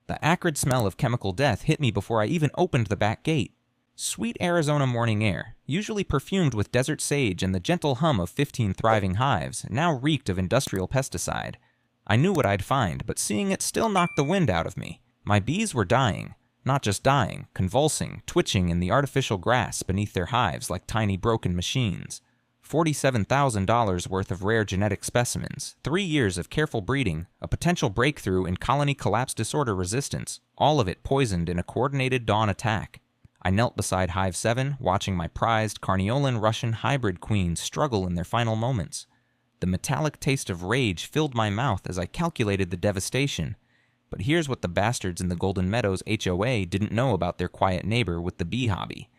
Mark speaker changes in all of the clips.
Speaker 1: The acrid smell of chemical death hit me before I even opened the back gate. Sweet Arizona morning air, usually perfumed with desert sage and the gentle hum of 15 thriving hives, now reeked of industrial pesticide. I knew what I'd find, but seeing it still knocked the wind out of me. My bees were dying. Not just dying, convulsing, twitching in the artificial grass beneath their hives like tiny broken machines. $47,000 worth of rare genetic specimens, 3 years of careful breeding, a potential breakthrough in colony collapse disorder resistance, all of it poisoned in a coordinated dawn attack. I knelt beside Hive 7, watching my prized Carniolan Russian hybrid queens struggle in their final moments. The metallic taste of rage filled my mouth as I calculated the devastation. But here's what the bastards in the Golden Meadows HOA didn't know about their quiet neighbor with the bee hobby.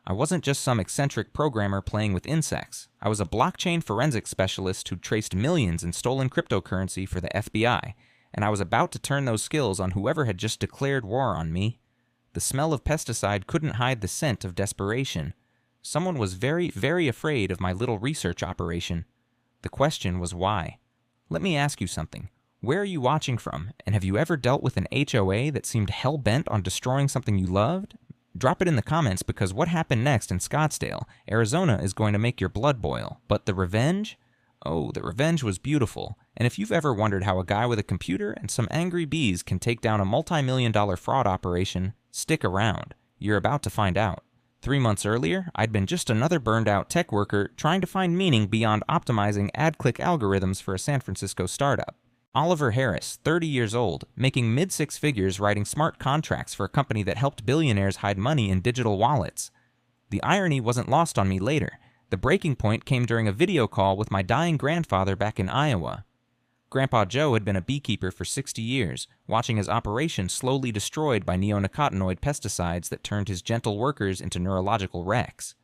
Speaker 1: I wasn't just some eccentric programmer playing with insects. I was a blockchain forensics specialist who traced millions in stolen cryptocurrency for the FBI, and I was about to turn those skills on whoever had just declared war on me. The smell of pesticide couldn't hide the scent of desperation. Someone was very, very afraid of my little research operation. The question was why. Let me ask you something. Where are you watching from, and have you ever dealt with an HOA that seemed hell-bent on destroying something you loved? Drop it in the comments, because what happened next in Scottsdale, Arizona, is going to make your blood boil. But the revenge? Oh, the revenge was beautiful. And if you've ever wondered how a guy with a computer and some angry bees can take down a multi-million-dollar fraud operation, stick around. You're about to find out. 3 months earlier, I'd been just another burned-out tech worker trying to find meaning beyond optimizing ad-click algorithms for a San Francisco startup. Oliver Harris, 30 years old, making mid-six figures writing smart contracts for a company that helped billionaires hide money in digital wallets. The irony wasn't lost on me later. The breaking point came during a video call with my dying grandfather back in Iowa. Grandpa Joe had been a beekeeper for 60 years, watching his operation slowly destroyed by neonicotinoid pesticides that turned his gentle workers into neurological wrecks.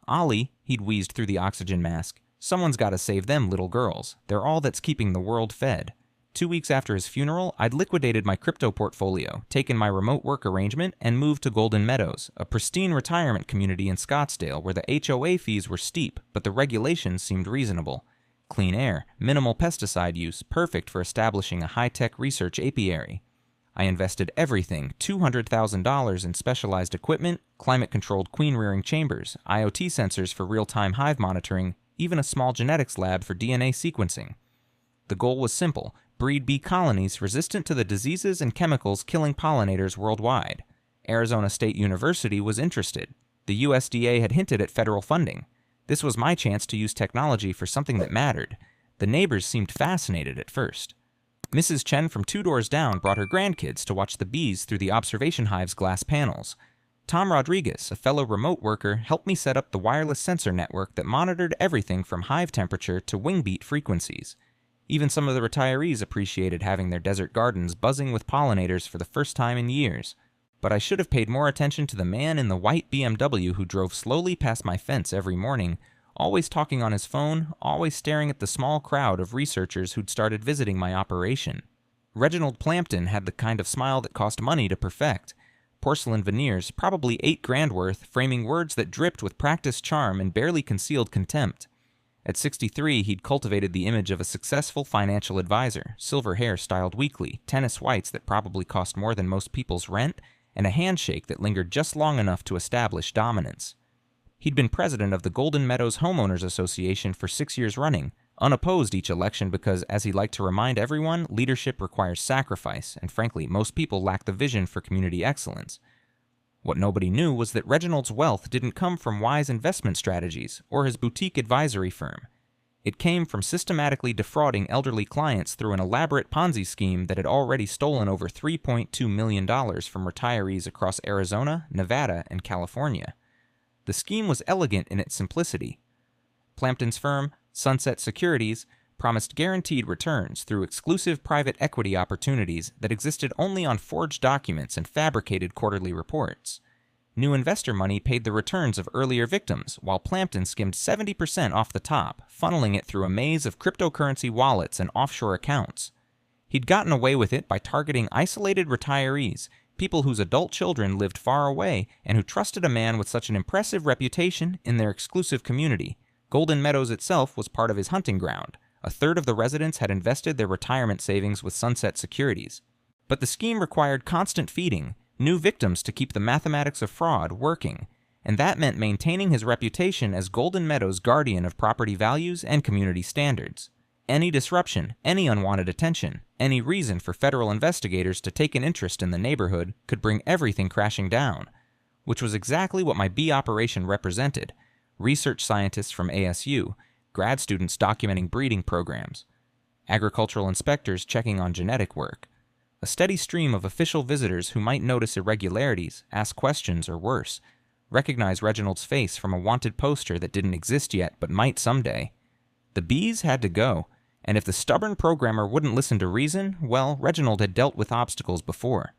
Speaker 1: Ollie, he'd wheezed through the oxygen mask, someone's got to save them little girls. They're all that's keeping the world fed. 2 weeks after his funeral, I'd liquidated my crypto portfolio, taken my remote work arrangement, and moved to Golden Meadows, a pristine retirement community in Scottsdale where the HOA fees were steep, but the regulations seemed reasonable. Clean air, minimal pesticide use, perfect for establishing a high-tech research apiary. I invested everything, $200,000 in specialized equipment, climate-controlled queen-rearing chambers, IoT sensors for real-time hive monitoring, even a small genetics lab for DNA sequencing. The goal was simple: breed bee colonies resistant to the diseases and chemicals killing pollinators worldwide. Arizona State University was interested. The USDA had hinted at federal funding. This was my chance to use technology for something that mattered. The neighbors seemed fascinated at first. Mrs. Chen from 2 doors down brought her grandkids to watch the bees through the observation hive's glass panels. Tom Rodriguez, a fellow remote worker, helped me set up the wireless sensor network that monitored everything from hive temperature to wingbeat frequencies. Even some of the retirees appreciated having their desert gardens buzzing with pollinators for the first time in years. But I should have paid more attention to the man in the white BMW who drove slowly past my fence every morning, always talking on his phone, always staring at the small crowd of researchers who'd started visiting my operation. Reginald Plampton had the kind of smile that cost money to perfect. Porcelain veneers, probably $8,000 worth, framing words that dripped with practiced charm and barely concealed contempt. At 63, he'd cultivated the image of a successful financial advisor, silver hair styled weekly, tennis whites that probably cost more than most people's rent, and a handshake that lingered just long enough to establish dominance. He'd been president of the Golden Meadows Homeowners Association for 6 years running, unopposed each election because, as he liked to remind everyone, leadership requires sacrifice, and frankly, most people lack the vision for community excellence. What nobody knew was that Reginald's wealth didn't come from wise investment strategies or his boutique advisory firm. It came from systematically defrauding elderly clients through an elaborate Ponzi scheme that had already stolen over $3.2 million from retirees across Arizona, Nevada, and California. The scheme was elegant in its simplicity. Plampton's firm, Sunset Securities, promised guaranteed returns through exclusive private equity opportunities that existed only on forged documents and fabricated quarterly reports. New investor money paid the returns of earlier victims, while Plampton skimmed 70% off the top, funneling it through a maze of cryptocurrency wallets and offshore accounts. He'd gotten away with it by targeting isolated retirees, people whose adult children lived far away and who trusted a man with such an impressive reputation in their exclusive community. Golden Meadows itself was part of his hunting ground. A third of the residents had invested their retirement savings with Sunset Securities. But the scheme required constant feeding, new victims to keep the mathematics of fraud working, and that meant maintaining his reputation as Golden Meadows' guardian of property values and community standards. Any disruption, any unwanted attention, any reason for federal investigators to take an interest in the neighborhood could bring everything crashing down, which was exactly what my bee operation represented. Research scientists from ASU, grad students documenting breeding programs, agricultural inspectors checking on genetic work, a steady stream of official visitors who might notice irregularities, ask questions, or worse, recognize Reginald's face from a wanted poster that didn't exist yet but might someday. The bees had to go, and if the stubborn programmer wouldn't listen to reason, well, Reginald had dealt with obstacles before.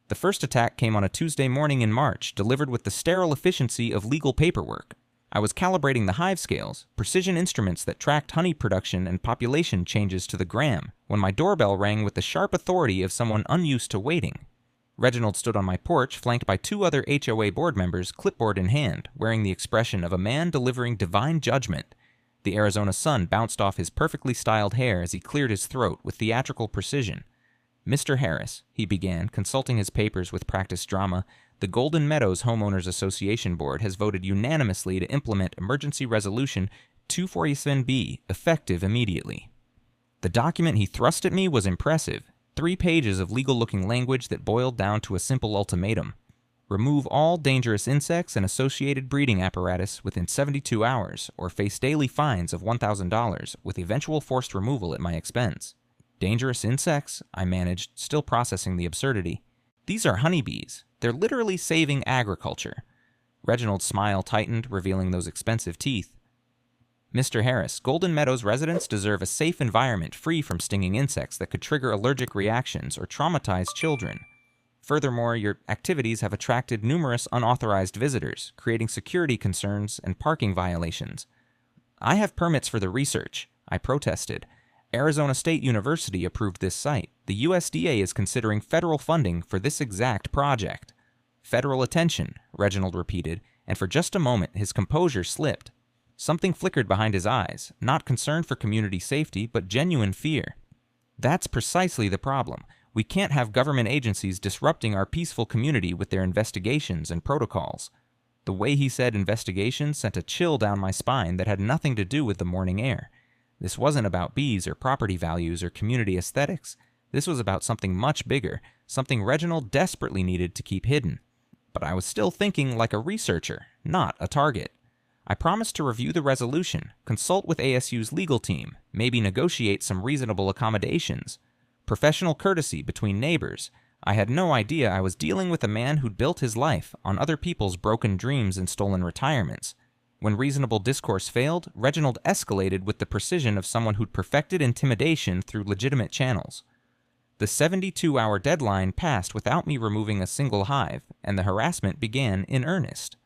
Speaker 1: The first attack came on a Tuesday morning in March, delivered with the sterile efficiency of legal paperwork. I was calibrating the hive scales, precision instruments that tracked honey production and population changes to the gram, when my doorbell rang with the sharp authority of someone unused to waiting. Reginald stood on my porch, flanked by 2 other HOA board members, clipboard in hand, wearing the expression of a man delivering divine judgment. The Arizona sun bounced off his perfectly styled hair as he cleared his throat with theatrical precision. "Mr. Harris," he began, consulting his papers with practiced drama, "the Golden Meadows Homeowners Association Board has voted unanimously to implement Emergency Resolution 247B, effective immediately." The document he thrust at me was impressive. 3 pages of legal-looking language that boiled down to a simple ultimatum. Remove all dangerous insects and associated breeding apparatus within 72 hours, or face daily fines of $1,000 with eventual forced removal at my expense. Dangerous insects? I managed, still processing the absurdity. These are honeybees. They're literally saving agriculture. Reginald's smile tightened, revealing those expensive teeth. "Mr. Harris, Golden Meadows residents deserve a safe environment free from stinging insects that could trigger allergic reactions or traumatize children. Furthermore, your activities have attracted numerous unauthorized visitors, creating security concerns and parking violations." "I have permits for the research," I protested. "Arizona State University approved this site. The USDA is considering federal funding for this exact project." "Federal attention," Reginald repeated, and for just a moment his composure slipped. Something flickered behind his eyes, not concern for community safety, but genuine fear. "That's precisely the problem. We can't have government agencies disrupting our peaceful community with their investigations and protocols." The way he said investigations sent a chill down my spine that had nothing to do with the morning air. This wasn't about bees or property values or community aesthetics. This was about something much bigger, something Reginald desperately needed to keep hidden. But I was still thinking like a researcher, not a target. I promised to review the resolution, consult with ASU's legal team, maybe negotiate some reasonable accommodations. Professional courtesy between neighbors. I had no idea I was dealing with a man who'd built his life on other people's broken dreams and stolen retirements. When reasonable discourse failed, Reginald escalated with the precision of someone who'd perfected intimidation through legitimate channels. The 72-hour deadline passed without me removing a single hive, and the harassment began in earnest.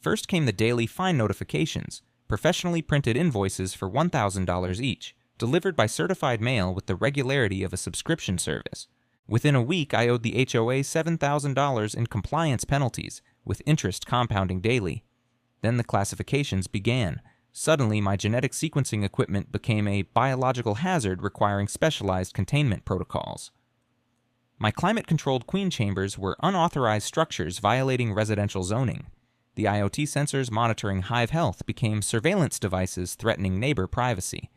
Speaker 1: First came the daily fine notifications, professionally printed invoices for $1,000 each, delivered by certified mail with the regularity of a subscription service. Within a week, I owed the HOA $7,000 in compliance penalties, with interest compounding daily. Then the classifications began. Suddenly, my genetic sequencing equipment became a biological hazard requiring specialized containment protocols. My climate-controlled queen chambers were unauthorized structures violating residential zoning. The IoT sensors monitoring hive health became surveillance devices threatening neighbor privacy.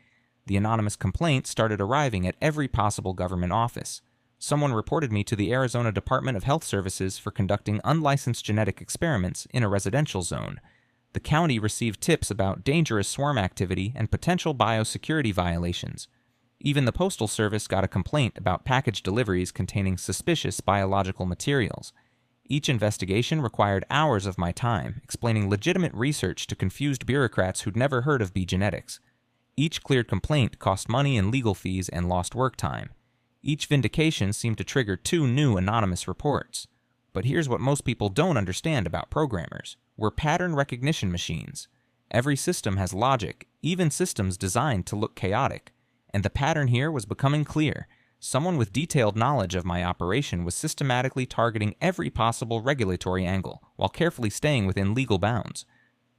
Speaker 1: The anonymous complaints started arriving at every possible government office. Someone reported me to the Arizona Department of Health Services for conducting unlicensed genetic experiments in a residential zone. The county received tips about dangerous swarm activity and potential biosecurity violations. Even the Postal Service got a complaint about package deliveries containing suspicious biological materials. Each investigation required hours of my time, explaining legitimate research to confused bureaucrats who'd never heard of bee genetics. Each cleared complaint cost money in legal fees and lost work time. Each vindication seemed to trigger 2 new anonymous reports. But here's what most people don't understand about programmers. We're pattern recognition machines. Every system has logic, even systems designed to look chaotic. And the pattern here was becoming clear. Someone with detailed knowledge of my operation was systematically targeting every possible regulatory angle, while carefully staying within legal bounds.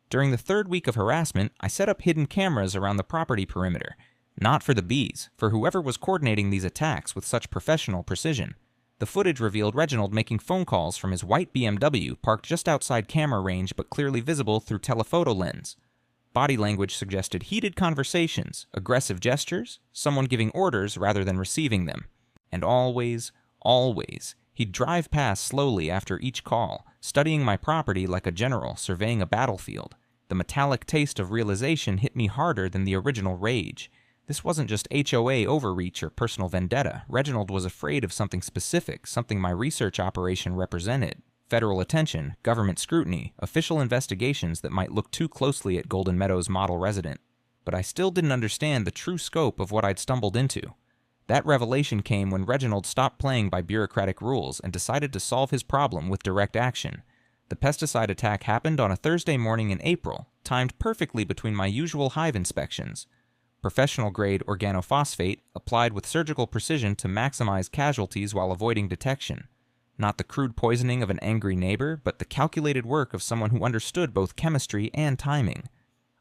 Speaker 1: During the 3rd week of harassment, I set up hidden cameras around the property perimeter. Not for the bees, for whoever was coordinating these attacks with such professional precision. The footage revealed Reginald making phone calls from his white BMW parked just outside camera range but clearly visible through telephoto lens. Body language suggested heated conversations, aggressive gestures, someone giving orders rather than receiving them. And always, he'd drive past slowly after each call, studying my property like a general surveying a battlefield. The metallic taste of realization hit me harder than the original rage. This wasn't just HOA overreach or personal vendetta. Reginald was afraid of something specific, something my research operation represented. Federal attention, government scrutiny, official investigations that might look too closely at Golden Meadows' model resident. But I still didn't understand the true scope of what I'd stumbled into. That revelation came when Reginald stopped playing by bureaucratic rules and decided to solve his problem with direct action. The pesticide attack happened on a Thursday morning in April, timed perfectly between my usual hive inspections. Professional-grade organophosphate applied with surgical precision to maximize casualties while avoiding detection. Not the crude poisoning of an angry neighbor, but the calculated work of someone who understood both chemistry and timing.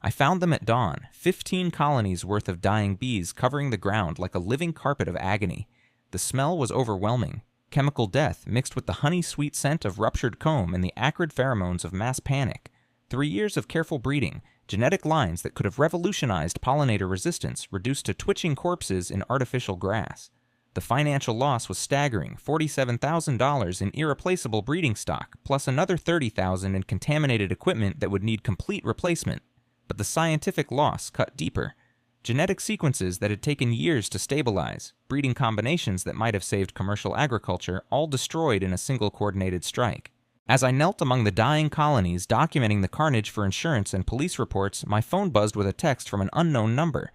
Speaker 1: I found them at dawn, 15 colonies worth of dying bees covering the ground like a living carpet of agony. The smell was overwhelming. Chemical death mixed with the honey-sweet scent of ruptured comb and the acrid pheromones of mass panic. 3 years of careful breeding, genetic lines that could have revolutionized pollinator resistance reduced to twitching corpses in artificial grass. The financial loss was staggering, $47,000 in irreplaceable breeding stock, plus another $30,000 in contaminated equipment that would need complete replacement. But the scientific loss cut deeper. Genetic sequences that had taken years to stabilize, breeding combinations that might have saved commercial agriculture, all destroyed in a single coordinated strike. As I knelt among the dying colonies documenting the carnage for insurance and police reports, my phone buzzed with a text from an unknown number.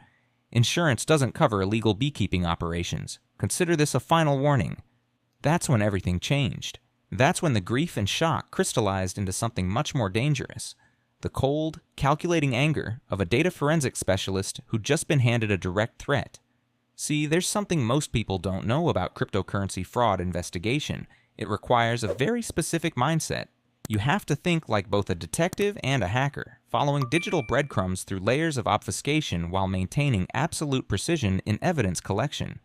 Speaker 1: Insurance doesn't cover illegal beekeeping operations. Consider this a final warning. That's when everything changed. That's when the grief and shock crystallized into something much more dangerous. The cold, calculating anger of a data forensics specialist who'd just been handed a direct threat. See, there's something most people don't know about cryptocurrency fraud investigation. It requires a very specific mindset. You have to think like both a detective and a hacker, following digital breadcrumbs through layers of obfuscation while maintaining absolute precision in evidence collection.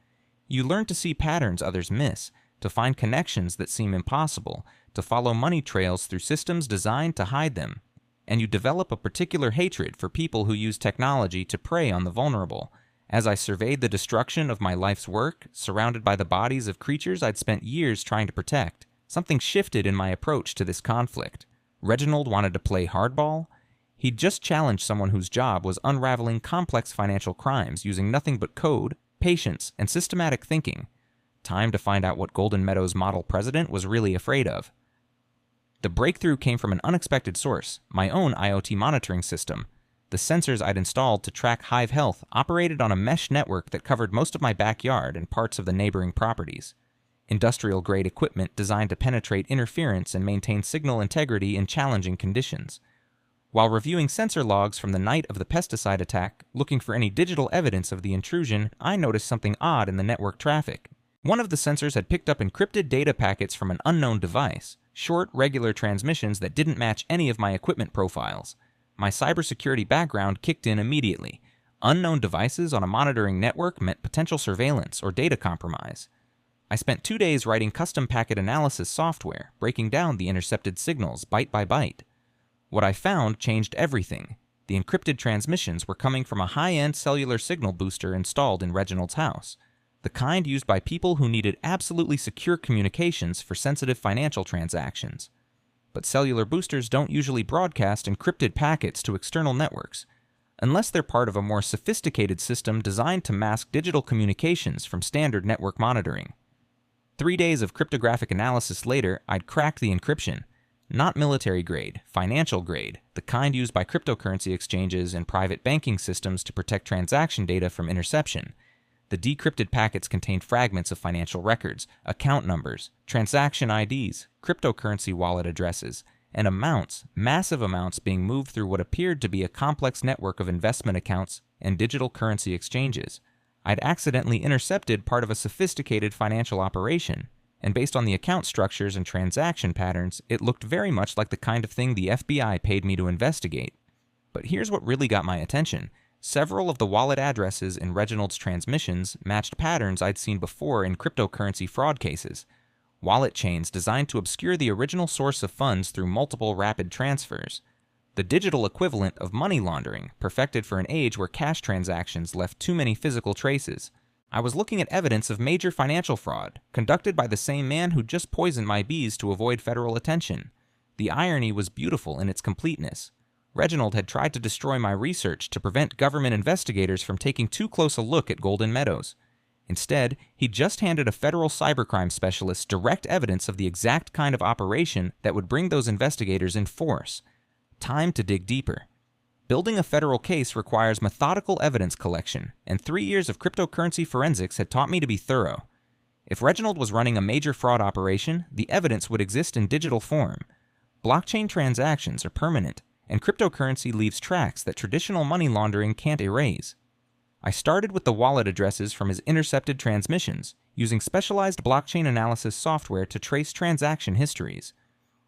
Speaker 1: You learn to see patterns others miss, to find connections that seem impossible, to follow money trails through systems designed to hide them. And you develop a particular hatred for people who use technology to prey on the vulnerable. As I surveyed the destruction of my life's work, surrounded by the bodies of creatures I'd spent years trying to protect, something shifted in my approach to this conflict. Reginald wanted to play hardball. He'd just challenged someone whose job was unraveling complex financial crimes using nothing but code, patience, and systematic thinking. Time to find out what Golden Meadows' model president was really afraid of. The breakthrough came from an unexpected source, my own IoT monitoring system. The sensors I'd installed to track hive health operated on a mesh network that covered most of my backyard and parts of the neighboring properties. Industrial-grade equipment designed to penetrate interference and maintain signal integrity in challenging conditions. While reviewing sensor logs from the night of the pesticide attack, looking for any digital evidence of the intrusion, I noticed something odd in the network traffic. One of the sensors had picked up encrypted data packets from an unknown device, short, regular transmissions that didn't match any of my equipment profiles. My cybersecurity background kicked in immediately. Unknown devices on a monitoring network meant potential surveillance or data compromise. I spent 2 days writing custom packet analysis software, breaking down the intercepted signals byte by byte. What I found changed everything. The encrypted transmissions were coming from a high-end cellular signal booster installed in Reginald's house, the kind used by people who needed absolutely secure communications for sensitive financial transactions. But cellular boosters don't usually broadcast encrypted packets to external networks, unless they're part of a more sophisticated system designed to mask digital communications from standard network monitoring. 3 days of cryptographic analysis later, I'd cracked the encryption. Not military grade, financial grade, the kind used by cryptocurrency exchanges and private banking systems to protect transaction data from interception. The decrypted packets contained fragments of financial records, account numbers, transaction IDs, cryptocurrency wallet addresses, and amounts, massive amounts being moved through what appeared to be a complex network of investment accounts and digital currency exchanges. I'd accidentally intercepted part of a sophisticated financial operation, and based on the account structures and transaction patterns, it looked very much like the kind of thing the FBI paid me to investigate. But here's what really got my attention. Several of the wallet addresses in Reginald's transmissions matched patterns I'd seen before in cryptocurrency fraud cases. wallet chains designed to obscure the original source of funds through multiple rapid transfers, the digital equivalent of money laundering, perfected for an age where cash transactions left too many physical traces. I was looking at evidence of major financial fraud, conducted by the same man who just poisoned my bees to avoid federal attention. The irony was beautiful in its completeness. Reginald had tried to destroy my research to prevent government investigators from taking too close a look at Golden Meadows. Instead, he just handed a federal cybercrime specialist direct evidence of the exact kind of operation that would bring those investigators in force. Time to dig deeper. Building a federal case requires methodical evidence collection, and 3 years of cryptocurrency forensics had taught me to be thorough. If Reginald was running a major fraud operation, the evidence would exist in digital form. Blockchain transactions are permanent, and cryptocurrency leaves tracks that traditional money laundering can't erase. I started with the wallet addresses from his intercepted transmissions, using specialized blockchain analysis software to trace transaction histories.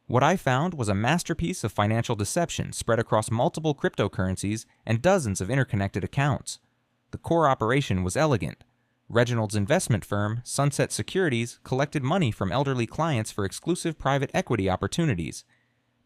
Speaker 1: What I found was a masterpiece of financial deception spread across multiple cryptocurrencies and dozens of interconnected accounts. The core operation was elegant. Reginald's investment firm, Sunset Securities, collected money from elderly clients for exclusive private equity opportunities.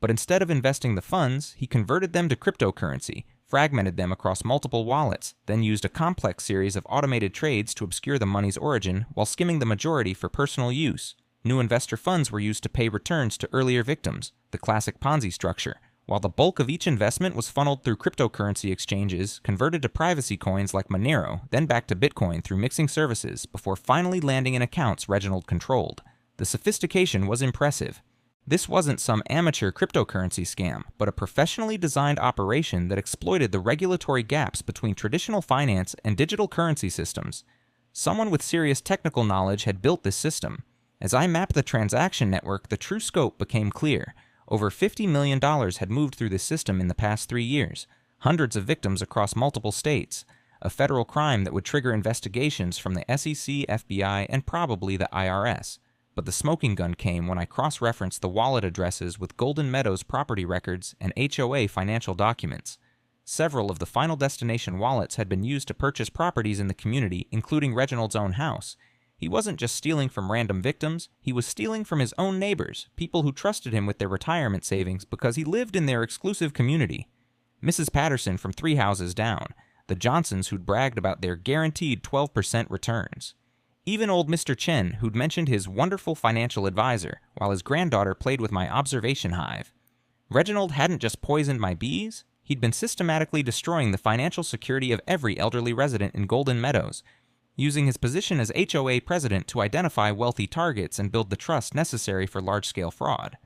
Speaker 1: But instead of investing the funds, he converted them to cryptocurrency, fragmented them across multiple wallets, then used a complex series of automated trades to obscure the money's origin while skimming the majority for personal use. New investor funds were used to pay returns to earlier victims, the classic Ponzi structure, while the bulk of each investment was funneled through cryptocurrency exchanges, converted to privacy coins like Monero, then back to Bitcoin through mixing services, before finally landing in accounts Reginald controlled. The sophistication was impressive. This wasn't some amateur cryptocurrency scam, but a professionally designed operation that exploited the regulatory gaps between traditional finance and digital currency systems. Someone with serious technical knowledge had built this system. As I mapped the transaction network, the true scope became clear. Over $50 million had moved through the system in the past 3 years, hundreds of victims across multiple states, a federal crime that would trigger investigations from the SEC, FBI, and probably the IRS. But the smoking gun came when I cross-referenced the wallet addresses with Golden Meadows property records and HOA financial documents. Several of the Final Destination wallets had been used to purchase properties in the community, including Reginald's own house. He wasn't just stealing from random victims, he was stealing from his own neighbors, people who trusted him with their retirement savings because he lived in their exclusive community. Mrs. Patterson from 3 houses down, the Johnsons who'd bragged about their guaranteed 12% returns. Even old Mr. Chen, who'd mentioned his wonderful financial advisor, while his granddaughter played with my observation hive. Reginald hadn't just poisoned my bees, he'd been systematically destroying the financial security of every elderly resident in Golden Meadows, using his position as HOA President to identify wealthy targets and build the trust necessary for large-scale fraud.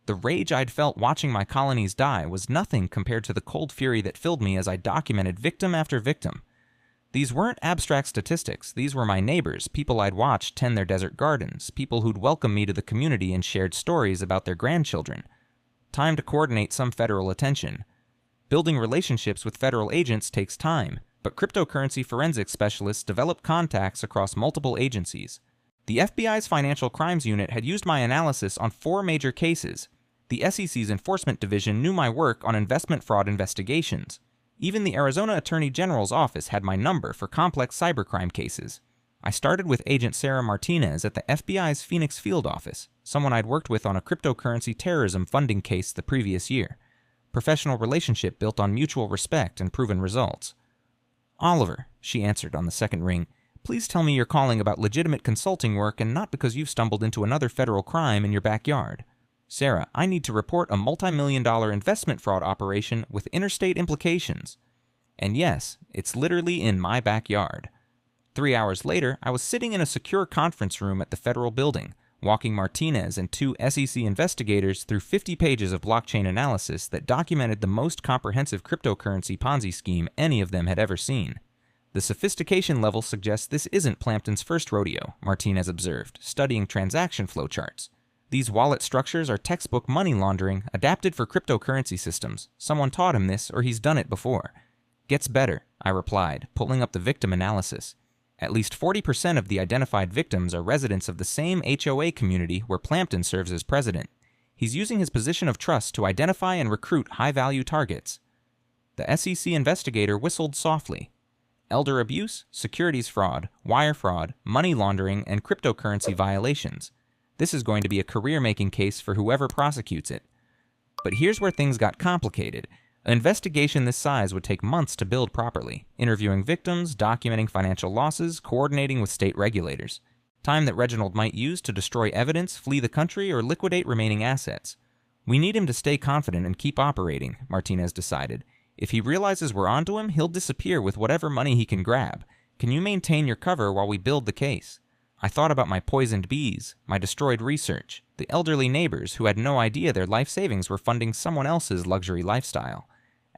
Speaker 1: The rage I'd felt watching my colonies die was nothing compared to the cold fury that filled me as I documented victim after victim. These weren't abstract statistics, these were my neighbors, people I'd watched tend their desert gardens, people who'd welcomed me to the community and shared stories about their grandchildren. Time to coordinate some federal attention. Building relationships with federal agents takes time, but cryptocurrency forensics specialists develop contacts across multiple agencies. The FBI's Financial Crimes Unit had used my analysis on 4 major cases. The SEC's Enforcement Division knew my work on investment fraud investigations. Even the Arizona Attorney General's office had my number for complex cybercrime cases. I started with Agent Sarah Martinez at the FBI's Phoenix Field Office, someone I'd worked with on a cryptocurrency terrorism funding case the previous year. Professional relationship built on mutual respect and proven results. "Oliver," she answered on the second ring, "please tell me you're calling about legitimate consulting work and not because you've stumbled into another federal crime in your backyard." "Sarah, I need to report a multi-million-dollar investment fraud operation with interstate implications." And yes, it's literally in my backyard. 3 hours later, I was sitting in a secure conference room at the federal building, walking Martinez and 2 SEC investigators through 50 pages of blockchain analysis that documented the most comprehensive cryptocurrency Ponzi scheme any of them had ever seen. "The sophistication level suggests this isn't Plampton's first rodeo," Martinez observed, studying transaction flowcharts. "These wallet structures are textbook money laundering adapted for cryptocurrency systems. Someone taught him this, or he's done it before." "Gets better," I replied, pulling up the victim analysis. At least 40% of the identified victims are residents of the same HOA community where Plampton serves as president. He's using his position of trust to identify and recruit high-value targets. The SEC investigator whistled softly. "Elder abuse, securities fraud, wire fraud, money laundering, and cryptocurrency violations. This is going to be a career-making case for whoever prosecutes it. But here's where things got complicated. An investigation this size would take months to build properly, interviewing victims, documenting financial losses, coordinating with state regulators. Time that Reginald might use to destroy evidence, flee the country, or liquidate remaining assets. We need him to stay confident and keep operating, Martinez decided. If he realizes we're onto him, he'll disappear with whatever money he can grab. Can you maintain your cover while we build the case? I thought about my poisoned bees, my destroyed research, the elderly neighbors who had no idea their life savings were funding someone else's luxury lifestyle.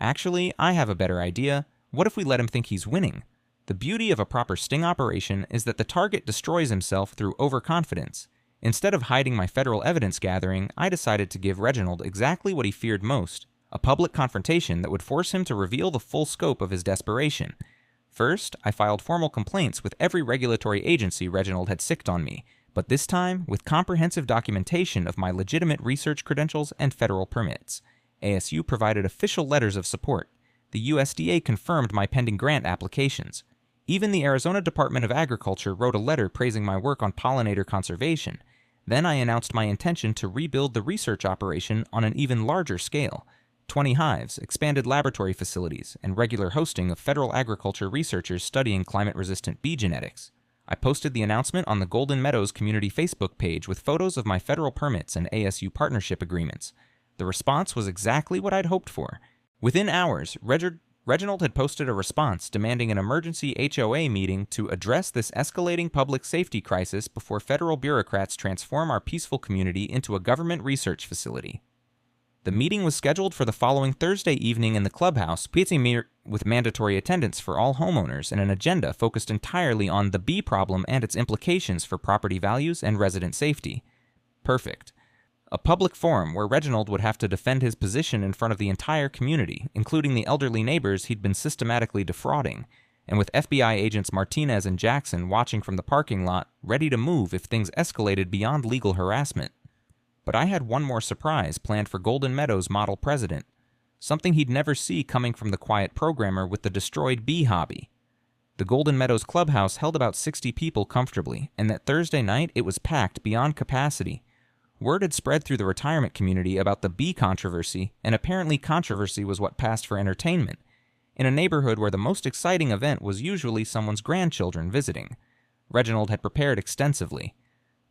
Speaker 1: Actually, I have a better idea. What if we let him think he's winning? The beauty of a proper sting operation is that the target destroys himself through overconfidence. Instead of hiding my federal evidence gathering, I decided to give Reginald exactly what he feared most, a public confrontation that would force him to reveal the full scope of his desperation. First, I filed formal complaints with every regulatory agency Reginald had sicked on me, but this time with comprehensive documentation of my legitimate research credentials and federal permits. ASU provided official letters of support. The USDA confirmed my pending grant applications. Even the Arizona Department of Agriculture wrote a letter praising my work on pollinator conservation. Then I announced my intention to rebuild the research operation on an even larger scale. 20 hives, expanded laboratory facilities, and regular hosting of federal agriculture researchers studying climate-resistant bee genetics. I posted the announcement on the Golden Meadows community Facebook page with photos of my federal permits and ASU partnership agreements. The response was exactly what I'd hoped for. Within hours, Reginald had posted a response demanding an emergency HOA meeting to address this escalating public safety crisis before federal bureaucrats transform our peaceful community into a government research facility. The meeting was scheduled for the following Thursday evening in the clubhouse, with mandatory attendance for all homeowners and an agenda focused entirely on the bee problem and its implications for property values and resident safety. Perfect. A public forum where Reginald would have to defend his position in front of the entire community, including the elderly neighbors he'd been systematically defrauding, and with FBI agents Martinez and Jackson watching from the parking lot, ready to move if things escalated beyond legal harassment. But I had one more surprise planned for Golden Meadows' model president, something he'd never see coming from the quiet programmer with the destroyed bee hobby. The Golden Meadows clubhouse held about 60 people comfortably, and that Thursday night it was packed beyond capacity. Word had spread through the retirement community about the bee controversy, and apparently controversy was what passed for entertainment, in a neighborhood where the most exciting event was usually someone's grandchildren visiting. Reginald had prepared extensively.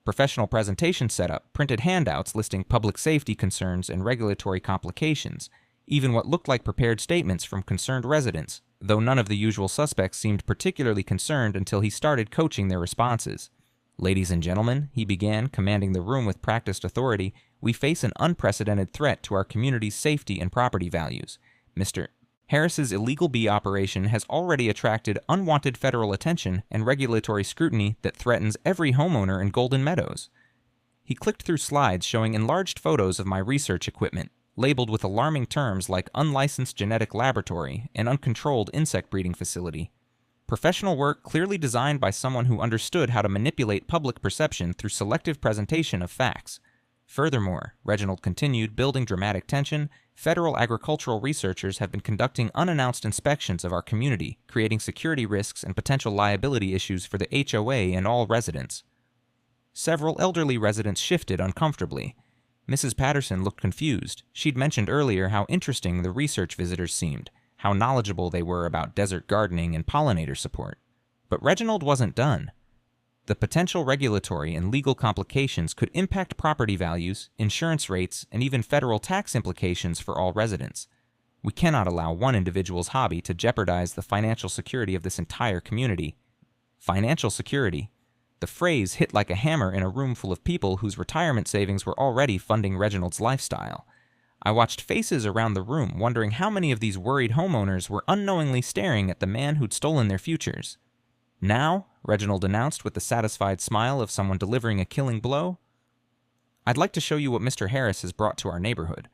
Speaker 1: Professional presentation setup, printed handouts listing public safety concerns and regulatory complications, even what looked like prepared statements from concerned residents, though none of the usual suspects seemed particularly concerned until he started coaching their responses. Ladies and gentlemen, he began, commanding the room with practiced authority, we face an unprecedented threat to our community's safety and property values. Mr. Harris's illegal bee operation has already attracted unwanted federal attention and regulatory scrutiny that threatens every homeowner in Golden Meadows. He clicked through slides showing enlarged photos of my research equipment, labeled with alarming terms like unlicensed genetic laboratory and uncontrolled insect breeding facility. Professional work clearly designed by someone who understood how to manipulate public perception through selective presentation of facts. Furthermore, Reginald continued, building dramatic tension, federal agricultural researchers have been conducting unannounced inspections of our community, creating security risks and potential liability issues for the HOA and all residents. Several elderly residents shifted uncomfortably. Mrs. Patterson looked confused. She'd mentioned earlier how interesting the research visitors seemed, how knowledgeable they were about desert gardening and pollinator support. But Reginald wasn't done. The potential regulatory and legal complications could impact property values, insurance rates, and even federal tax implications for all residents. We cannot allow one individual's hobby to jeopardize the financial security of this entire community. Financial security. The phrase hit like a hammer in a room full of people whose retirement savings were already funding Reginald's lifestyle. I watched faces around the room, wondering how many of these worried homeowners were unknowingly staring at the man who'd stolen their futures. Now, Reginald announced with the satisfied smile of someone delivering a killing blow, I'd like to show you what Mr. Harris has brought to our neighborhood.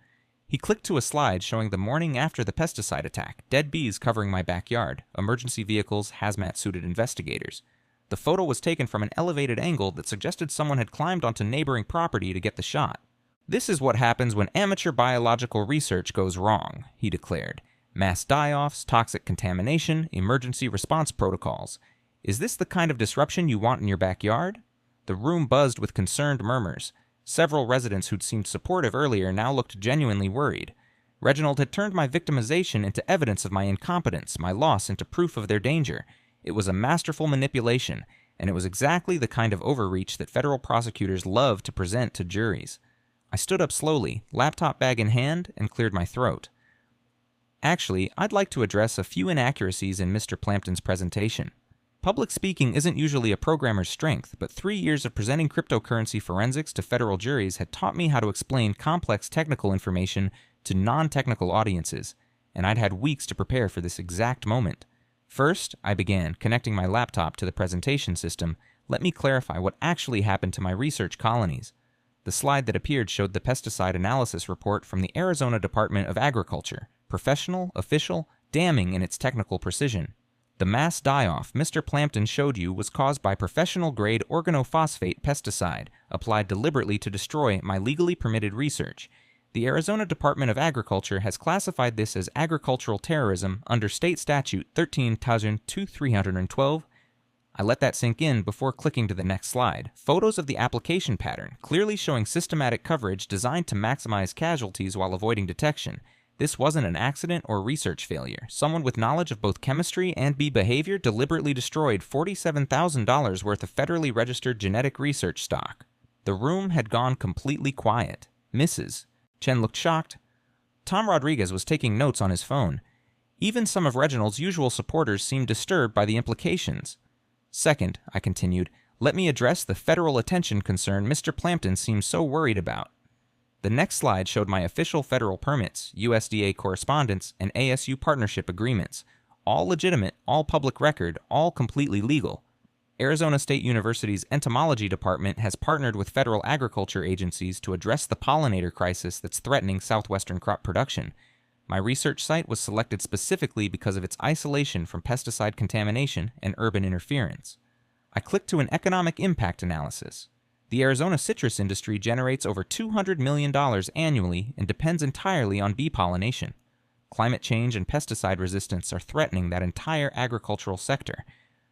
Speaker 1: He clicked to a slide showing the morning after the pesticide attack, dead bees covering my backyard, emergency vehicles, hazmat-suited investigators. The photo was taken from an elevated angle that suggested someone had climbed onto neighboring property to get the shot. This is what happens when amateur biological research goes wrong, he declared. Mass die-offs, toxic contamination, emergency response protocols. Is this the kind of disruption you want in your backyard? The The room buzzed with concerned murmurs. Several residents who'd seemed supportive earlier now looked genuinely worried. Reginald had turned my victimization into evidence of my incompetence, my loss into proof of their danger. It was a masterful manipulation, and it was exactly the kind of overreach that federal prosecutors love to present to juries. I stood up slowly, laptop bag in hand, and cleared my throat. Actually, I'd like to address a few inaccuracies in Mr. Plampton's presentation. Public speaking isn't usually a programmer's strength, but 3 years of presenting cryptocurrency forensics to federal juries had taught me how to explain complex technical information to non-technical audiences, and I'd had weeks to prepare for this exact moment. First, I began connecting my laptop to the presentation system. Let me clarify what actually happened to my research colonies. The slide that appeared showed the pesticide analysis report from the Arizona Department of Agriculture, professional, official, damning in its technical precision. The mass die-off Mr. Plampton showed you was caused by professional-grade organophosphate pesticide applied deliberately to destroy my legally permitted research. The Arizona Department of Agriculture has classified this as agricultural terrorism under State Statute 13,312. I let that sink in before clicking to the next slide. Photos of the application pattern, clearly showing systematic coverage designed to maximize casualties while avoiding detection. This wasn't an accident or research failure. Someone with knowledge of both chemistry and bee behavior deliberately destroyed $47,000 worth of federally registered genetic research stock. The room had gone completely quiet. Mrs. Chen looked shocked. Tom Rodriguez was taking notes on his phone. Even some of Reginald's usual supporters seemed disturbed by the implications. Second, I continued, let me address the federal attention concern Mr. Plampton seems so worried about. The next slide showed my official federal permits, USDA correspondence, and ASU partnership agreements. All legitimate, all public record, all completely legal. Arizona State University's entomology department has partnered with federal agriculture agencies to address the pollinator crisis that's threatening southwestern crop production. My research site was selected specifically because of its isolation from pesticide contamination and urban interference. I clicked to an economic impact analysis. The Arizona citrus industry generates over $200 million annually and depends entirely on bee pollination. Climate change and pesticide resistance are threatening that entire agricultural sector.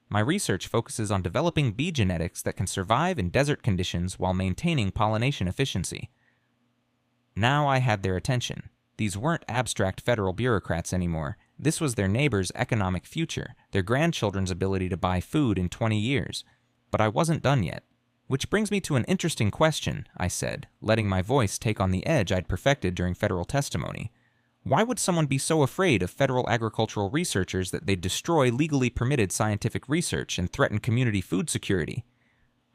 Speaker 1: My research focuses on developing bee genetics that can survive in desert conditions while maintaining pollination efficiency. Now I had their attention. These weren't abstract federal bureaucrats anymore. This was their neighbors' economic future, their grandchildren's ability to buy food in 20 years. But I wasn't done yet. Which brings me to an interesting question, I said, letting my voice take on the edge I'd perfected during federal testimony. Why would someone be so afraid of federal agricultural researchers that they'd destroy legally permitted scientific research and threaten community food security?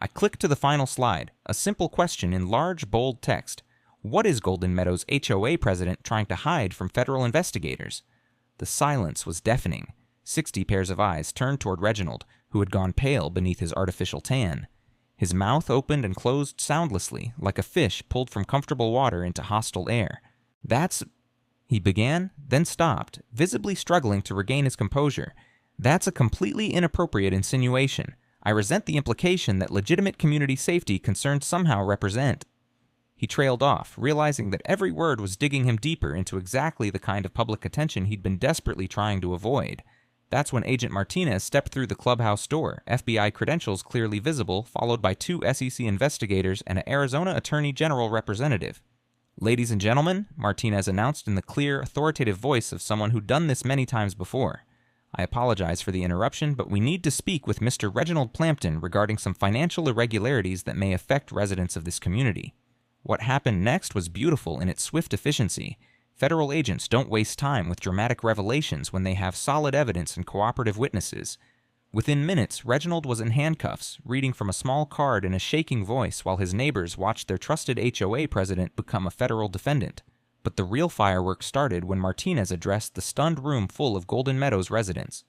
Speaker 1: I clicked to the final slide, a simple question in large, bold text. What is Golden Meadows' HOA president trying to hide from federal investigators? The silence was deafening. 60 pairs of eyes turned toward Reginald, who had gone pale beneath his artificial tan. His mouth opened and closed soundlessly, like a fish pulled from comfortable water into hostile air. That's... He began, then stopped, visibly struggling to regain his composure. That's a completely inappropriate insinuation. I resent the implication that legitimate community safety concerns somehow represent... He trailed off, realizing that every word was digging him deeper into exactly the kind of public attention he'd been desperately trying to avoid. That's when Agent Martinez stepped through the clubhouse door, FBI credentials clearly visible, followed by 2 SEC investigators and an Arizona Attorney General representative. "Ladies and gentlemen," Martinez announced in the clear, authoritative voice of someone who'd done this many times before. "I apologize for the interruption, but we need to speak with Mr. Reginald Plampton regarding some financial irregularities that may affect residents of this community." What happened next was beautiful in its swift efficiency. Federal agents don't waste time with dramatic revelations when they have solid evidence and cooperative witnesses. Within minutes, Reginald was in handcuffs, reading from a small card in a shaking voice while his neighbors watched their trusted HOA president become a federal defendant. But the real fireworks started when Martinez addressed the stunned room full of Golden Meadows residents.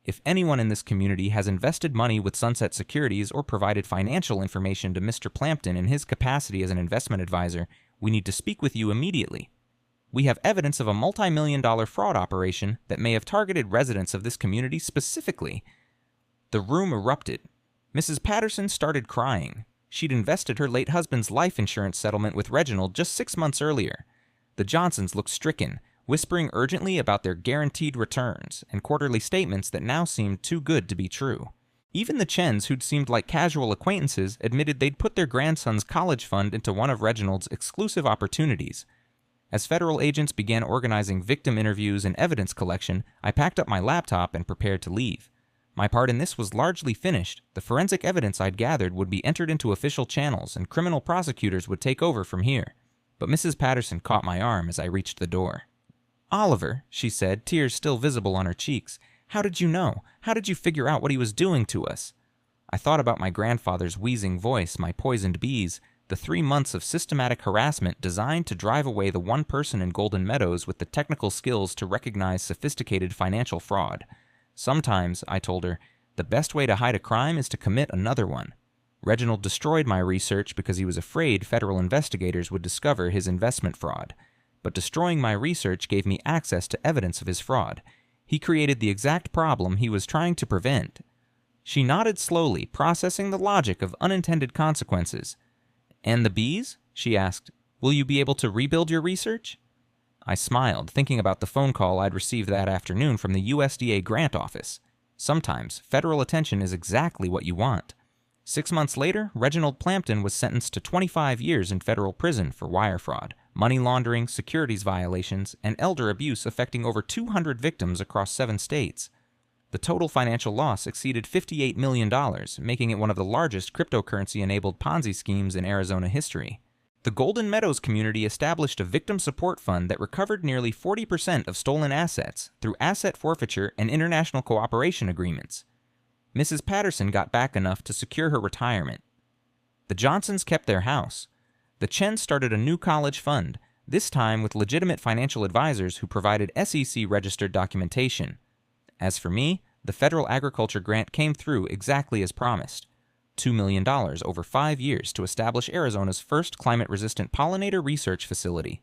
Speaker 1: If anyone in this community has invested money with Sunset Securities or provided financial information to Mr. Plampton in his capacity as an investment advisor, we need to speak with you immediately. We have evidence of a multi-million-dollar fraud operation that may have targeted residents of this community specifically. The room erupted. Mrs. Patterson started crying. She'd invested her late husband's life insurance settlement with Reginald just 6 months earlier. The Johnsons looked stricken, whispering urgently about their guaranteed returns and quarterly statements that now seemed too good to be true. Even the Chens, who'd seemed like casual acquaintances, admitted they'd put their grandson's college fund into one of Reginald's exclusive opportunities. As federal agents began organizing victim interviews and evidence collection, I packed up my laptop and prepared to leave. My part in this was largely finished. The forensic evidence I'd gathered would be entered into official channels, and criminal prosecutors would take over from here. But Mrs. Patterson caught my arm as I reached the door. "Oliver," she said, tears still visible on her cheeks, "how did you know? How did you figure out what he was doing to us?" I thought about my grandfather's wheezing voice, my poisoned bees, the 3 months of systematic harassment designed to drive away the one person in Golden Meadows with the technical skills to recognize sophisticated financial fraud. Sometimes, I told her, the best way to hide a crime is to commit another one. Reginald destroyed my research because he was afraid federal investigators would discover his investment fraud. But destroying my research gave me access to evidence of his fraud. He created the exact problem he was trying to prevent. She nodded slowly, processing the logic of unintended consequences. "And the bees?" she asked. "Will you be able to rebuild your research?" I smiled, thinking about the phone call I'd received that afternoon from the USDA grant office. Sometimes, federal attention is exactly what you want. 6 months later, Reginald Plampton was sentenced to 25 years in federal prison for wire fraud, money laundering, securities violations, and elder abuse affecting over 200 victims across 7 states. The total financial loss exceeded $58 million, making it one of the largest cryptocurrency-enabled Ponzi schemes in Arizona history. The Golden Meadows community established a victim support fund that recovered nearly 40% of stolen assets through asset forfeiture and international cooperation agreements. Mrs. Patterson got back enough to secure her retirement. The Johnsons kept their house. The Chens started a new college fund, this time with legitimate financial advisors who provided SEC-registered documentation. As for me, the federal agriculture grant came through exactly as promised. $2 million over 5 years to establish Arizona's first climate-resistant pollinator research facility.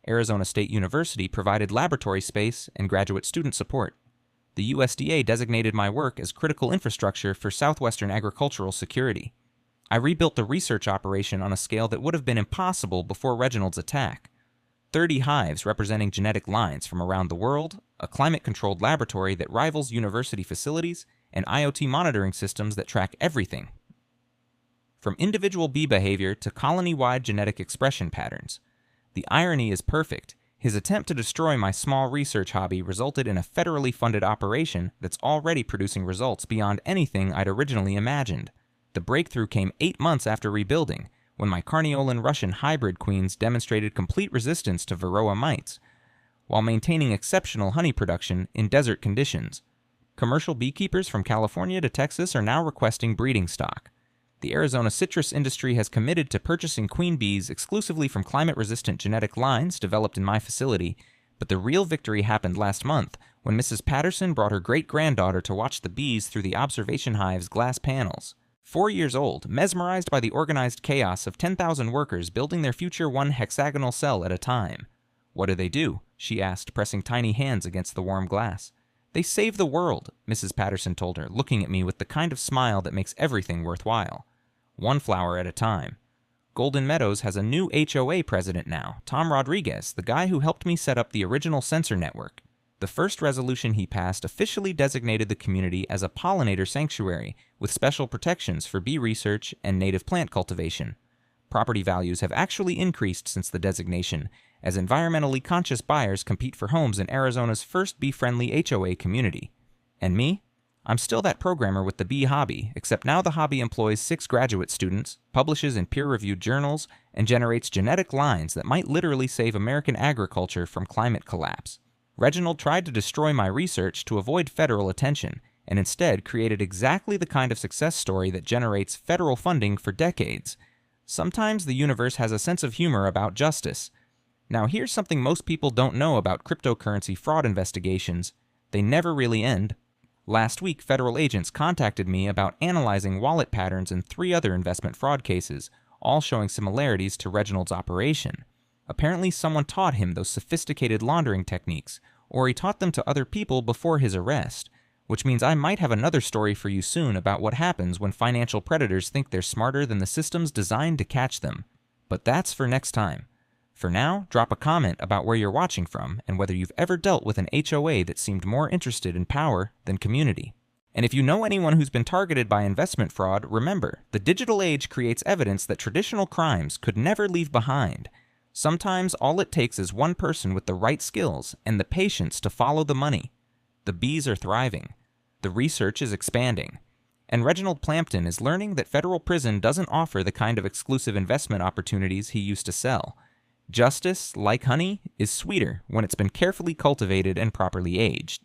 Speaker 1: Arizona State University provided laboratory space and graduate student support. The USDA designated my work as critical infrastructure for southwestern agricultural security. I rebuilt the research operation on a scale that would have been impossible before Reginald's attack. 30 hives representing genetic lines from around the world, a climate-controlled laboratory that rivals university facilities, and IoT monitoring systems that track everything. From individual bee behavior to colony-wide genetic expression patterns. The irony is perfect. His attempt to destroy my small research hobby resulted in a federally funded operation that's already producing results beyond anything I'd originally imagined. The breakthrough came 8 months after rebuilding, when my Carniolan Russian hybrid queens demonstrated complete resistance to Varroa mites, while maintaining exceptional honey production in desert conditions. Commercial beekeepers from California to Texas are now requesting breeding stock. The Arizona citrus industry has committed to purchasing queen bees exclusively from climate-resistant genetic lines developed in my facility, but the real victory happened last month when Mrs. Patterson brought her great-granddaughter to watch the bees through the observation hive's glass panels. 4 years old, mesmerized by the organized chaos of 10,000 workers building their future one hexagonal cell at a time. "What do?" she asked, pressing tiny hands against the warm glass. "They save the world," Mrs. Patterson told her, looking at me with the kind of smile that makes everything worthwhile. One flower at a time. Golden Meadows has a new HOA president now, Tom Rodriguez, the guy who helped me set up the original sensor network. The first resolution he passed officially designated the community as a pollinator sanctuary, with special protections for bee research and native plant cultivation. Property values have actually increased since the designation, as environmentally conscious buyers compete for homes in Arizona's first bee-friendly HOA community. And me? I'm still that programmer with the bee hobby, except now the hobby employs 6 graduate students, publishes in peer-reviewed journals, and generates genetic lines that might literally save American agriculture from climate collapse. Reginald tried to destroy my research to avoid federal attention, and instead created exactly the kind of success story that generates federal funding for decades. Sometimes the universe has a sense of humor about justice. Now here's something most people don't know about cryptocurrency fraud investigations. They never really end. Last week, federal agents contacted me about analyzing wallet patterns in 3 other investment fraud cases, all showing similarities to Reginald's operation. Apparently someone taught him those sophisticated laundering techniques, or he taught them to other people before his arrest, which means I might have another story for you soon about what happens when financial predators think they're smarter than the systems designed to catch them. But that's for next time. For now, drop a comment about where you're watching from and whether you've ever dealt with an HOA that seemed more interested in power than community. And if you know anyone who's been targeted by investment fraud, remember, the digital age creates evidence that traditional crimes could never leave behind. Sometimes all it takes is one person with the right skills and the patience to follow the money. The bees are thriving. The research is expanding. And Reginald Plampton is learning that federal prison doesn't offer the kind of exclusive investment opportunities he used to sell. Justice, like honey, is sweeter when it's been carefully cultivated and properly aged.